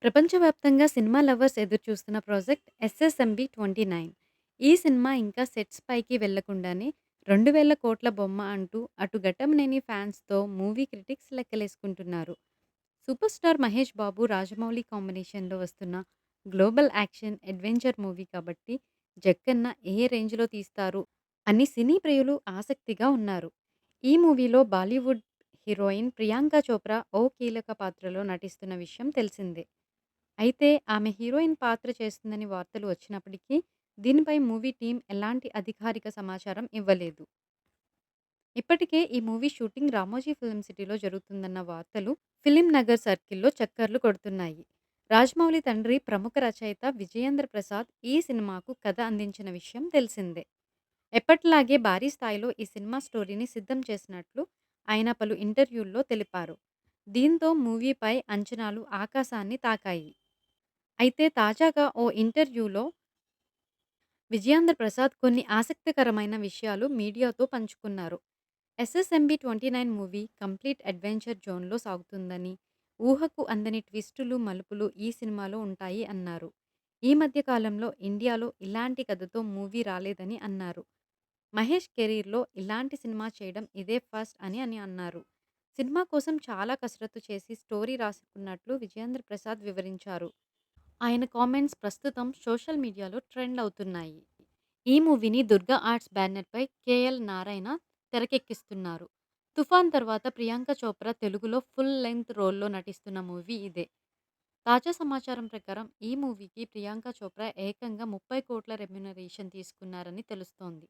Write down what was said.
ప్రపంచవ్యాప్తంగా cinema lovers ఎదురుచూస్తున్న project 'SSMB 29'. ఈ సినిమా ఇంకా సెట్స్ పైకి వెళ్లకుండానే 2000 కోట్ల బొమ్మ అంటూ అటు ఘట్టమనేని ఫ్యాన్స్‌తో మూవీ క్రిటిక్స్ లెక్కలేసుకుంటున్నారు. సూపర్ స్టార్ మహేష్ బాబు, రాజమౌళి కాంబినేషన్‌లో వస్తున్న గ్లోబల్ యాక్షన్ అడ్వెంచర్ మూవీ కాబట్టి జక్కన్న ఏ రేంజ్‌లో తీస్తారు అని సినీ ప్రియులు ఆసక్తిగా ఉన్నారు. ఈ మూవీలో బాలీవుడ్ హీరోయిన్ ప్రియాంక చోప్రా ఓ కీలక పాత్రలో నటిస్తున్న విషయం తెలిసిందే. అయితే ఆమె హీరోయిన్ పాత్ర చేస్తుందని వార్తలు వచ్చినప్పటికీ, దీనిపై మూవీ టీమ్ ఎలాంటి అధికారిక సమాచారం ఇవ్వలేదు. ఇప్పటికే ఈ మూవీ షూటింగ్ రామోజీ ఫిల్మ్ సిటీలో జరుగుతుందన్న వార్తలు ఫిలిం నగర్ సర్కిల్‌లో చక్కర్లు కొడుతున్నాయి. రాజమౌళి తండ్రి ప్రముఖ రచయిత విజయేంద్ర ప్రసాద్ ఈ సినిమాకు కథ అందించిన విషయం తెలిసిందే. ఎప్పటిలాగే భారీ స్థాయిలో ఈ సినిమా స్టోరీని సిద్ధం చేసినట్లు ఆయన పలు ఇంటర్వ్యూల్లో తెలిపారు. దీంతో మూవీపై అంచనాలు ఆకాశాన్ని తాకాయి. అయితే తాజాగా ఓ ఇంటర్వ్యూలో విజయేంద్ర ప్రసాద్ కొన్ని ఆసక్తికరమైన విషయాలు మీడియాతో పంచుకున్నారు. ఎస్ఎస్ఎంబి 29 మూవీ కంప్లీట్ అడ్వెంచర్ జోన్‌లో సాగుతుందని, ఊహకు అందని ట్విస్టులు, మలుపులు ఈ సినిమాలో ఉంటాయి అన్నారు. ఈ మధ్య కాలంలో ఇండియాలో ఇలాంటి కథతో మూవీ రాలేదని అన్నారు. మహేష్ కెరీర్‌లో ఇలాంటి సినిమా చేయడం ఇదే ఫస్ట్ అని అన్నారు. సినిమా కోసం చాలా కసరత్తు చేసి స్టోరీ రాసుకున్నట్లు విజయేంద్ర ప్రసాద్ వివరించారు. ఆయన కామెంట్స్ ప్రస్తుతం సోషల్ మీడియాలో ట్రెండ్ అవుతున్నాయి. ఈ మూవీని దుర్గా ఆర్ట్స్ బ్యానర్‌పై కేఎల్ నారాయణ తెరకెక్కిస్తున్నారు. 'తుఫాన్' తర్వాత ప్రియాంక చోప్రా తెలుగులో ఫుల్ లెంగ్త్ రోల్‌లో నటిస్తున్న మూవీ ఇదే. తాజా సమాచారం ప్రకారం ఈ మూవీకి ప్రియాంక చోప్రా ఏకంగా 30 కోట్ల రెమ్యునరేషన్ తీసుకున్నారని తెలుస్తోంది.